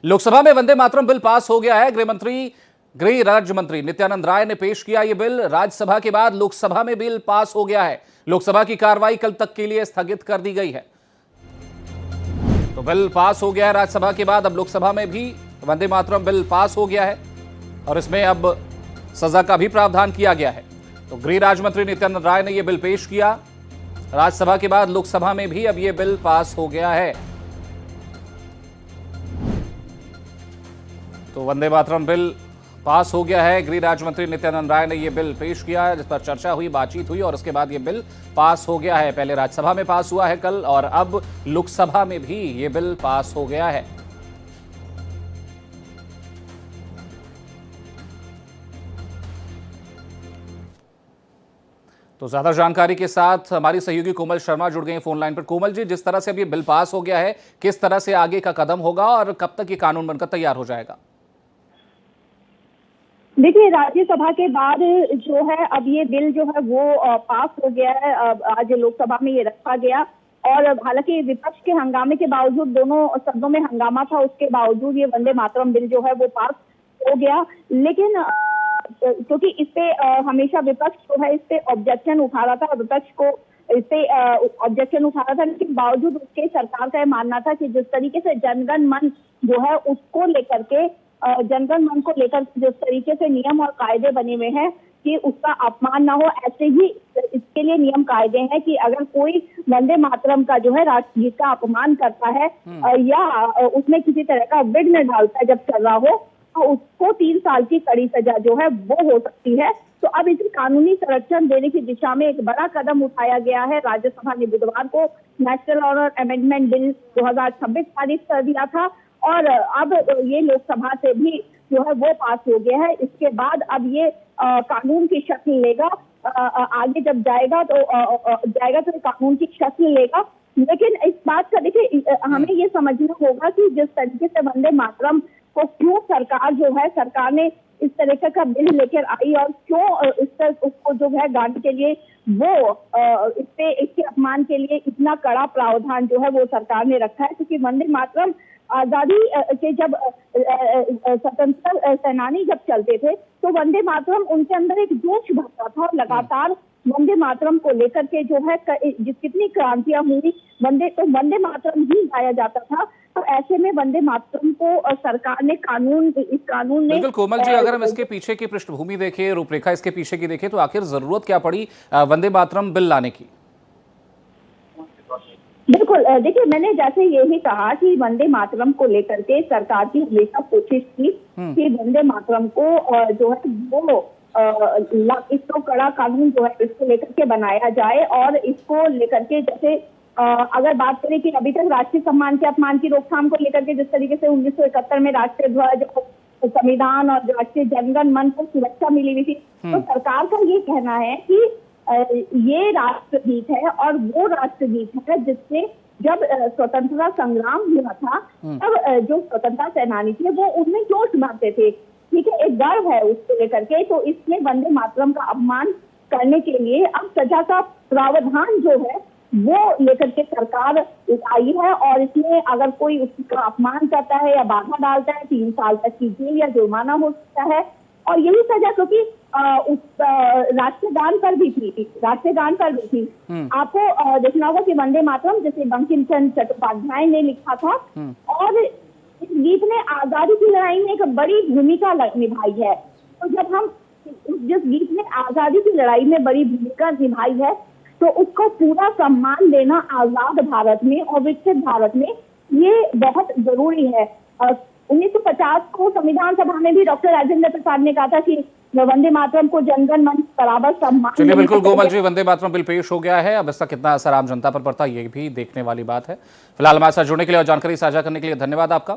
लोकसभा में Vande Mataram bill pass हो गया है। गृह राज्य मंत्री नित्यानंद राय ने पेश किया यह बिल। राज्यसभा के बाद लोकसभा में बिल पास हो गया है। लोकसभा की कार्रवाई कल तक के लिए स्थगित कर दी गई है। तो बिल पास हो गया है राज्यसभा के बाद। अब लोकसभा में भी वंदे मातरम बिल पास हो गया है और इसमें अब सजा का भी प्रावधान किया गया है। तो गृह राज्य मंत्री नित्यानंद राय ने यह बिल पेश किया। राज्यसभा के बाद लोकसभा में भी अब यह बिल पास हो गया है। तो वंदे मातरम बिल पास हो गया है। गृह राज्य मंत्री नित्यानंद राय ने यह बिल पेश किया, जिस पर चर्चा हुई, बातचीत हुई और उसके बाद यह बिल पास हो गया है। पहले राज्यसभा में पास हुआ है कल और अब लोकसभा में भी यह बिल पास हो गया है। तो ज्यादा जानकारी के साथ हमारी सहयोगी कोमल शर्मा जुड़ गई फोन लाइन पर। कोमल जी, जिस तरह से अब ये बिल पास हो गया है, किस तरह से आगे का कदम होगा और कब तक ये कानून बनकर तैयार हो जाएगा? देखिए, राज्यसभा के बाद जो है अब ये बिल जो है वो पास हो गया है। आज लोकसभा में ये रखा गया और हालांकि विपक्ष के हंगामे के बावजूद, दोनों सदनों में हंगामा था, उसके बावजूद ये वंदे मातरम बिल जो है वो पास हो गया। लेकिन क्योंकि इस पे हमेशा विपक्ष जो है इस पे ऑब्जेक्शन उठा रहा था, विपक्ष को इस पे ऑब्जेक्शन उठा रहा था, लेकिन बावजूद उसके सरकार का यह मानना था कि जिस तरीके से जनगण मन जो है उसको लेकर के, जनगण मन को लेकर जिस तरीके से नियम और कायदे बने हुए हैं कि उसका अपमान ना हो, ऐसे ही इसके लिए नियम कायदे हैं कि अगर कोई वंदे मातरम का जो है राष्ट्रगीत का अपमान करता है या उसमें किसी तरह का विघ्न डालता है जब चल रहा हो, तो उसको 3 साल की कड़ी सजा जो है वो हो सकती है। तो अब इसे कानूनी संरक्षण देने की दिशा में एक बड़ा कदम उठाया गया है। राज्यसभा ने बुधवार को नेशनल ऑनर अमेंडमेंट बिल 2026 पारित कर दिया था और अब ये लोकसभा से भी जो है वो पास हो गया है। इसके बाद अब ये कानून की शक्ल लेगा। आगे जब जाएगा तो कानून की शक्ल लेगा। लेकिन इस बात का देखिए, हमें ये समझना होगा कि जिस तरीके से वंदे मातरम को क्यों सरकार ने इस तरीके का बिल लेकर आई और क्यों उसको जो है गाने के लिए वो इसके अपमान के लिए इतना कड़ा प्रावधान जो है वो सरकार ने रखा है। क्योंकि वंदे मातरम आजादी के जब स्वतंत्रता सेनानी जब चलते थे तो वंदे मातरम उनके अंदर एक जोश भरता था और लगातार वंदे मातरम को लेकर के जो है कितनी क्रांतियां हुई, वंदे मातरम ही गाया जाता था। तो ऐसे में वंदे मातरम को सरकार ने इस कानून ने बिल्कुल। कोमल जी, अगर हम इसके पीछे की पृष्ठभूमि देखें, रूपरेखा इसके पीछे की देखें, तो आखिर जरूरत क्या पड़ी वंदे मातरम बिल लाने की? बिल्कुल, देखिए, मैंने जैसे यही कहा कि वंदे मातरम को लेकर के सरकार की हमेशा कोशिश की कि वंदे मातरम को जो है वो इसको कड़ा कानून जो है इसको लेकर के बनाया जाए और इसको लेकर के जैसे अगर बात करें कि अभी तक राष्ट्रीय सम्मान के अपमान की रोकथाम को लेकर के जिस तरीके से 1971 में राष्ट्रीय ध्वज, संविधान और राष्ट्रीय जनगण मन को सुरक्षा मिली हुई थी, तो सरकार का ये कहना है कि ये राष्ट्रगीत है और वो राष्ट्रगीत है जिससे जब स्वतंत्रता संग्राम हुआ था तब जो स्वतंत्रता सेनानी थे वो उनमें जोश भरते थे। ठीक है, एक गर्व है उसको लेकर के। तो इसमें वंदे मातरम का अपमान करने के लिए अब सजा का प्रावधान जो है वो लेकर के सरकार आई है और इसमें अगर कोई उसका अपमान करता है या बाधा डालता है 3 साल तक की जेल या जुर्माना हो सकता है। और यही सजा क्योंकि राष्ट्रगान पर भी थी। आपको देखना होगा कि वंदे मातरम जैसे बंकिम चंद्र चट्टोपाध्याय ने लिखा था और इस गीत ने आजादी की लड़ाई में एक बड़ी भूमिका निभाई है। तो जब हम जिस गीत ने आजादी की लड़ाई में बड़ी भूमिका निभाई है तो उसको पूरा सम्मान देना आजाद भारत में और विकसित भारत में ये बहुत जरूरी है। 1950 को संविधान सभा में भी डॉक्टर राजेंद्र प्रसाद ने कहा था कि वंदे मातरम को जनगण मन बराबर सम्मान। चलिए, बिल्कुल कोमल जी, वंदे मातरम बिल पेश हो गया है। अब इसका कितना असर आम जनता पर पड़ता है ये भी देखने वाली बात है। फिलहाल हमारे साथ जुड़ने के लिए और जानकारी साझा करने के लिए धन्यवाद आपका।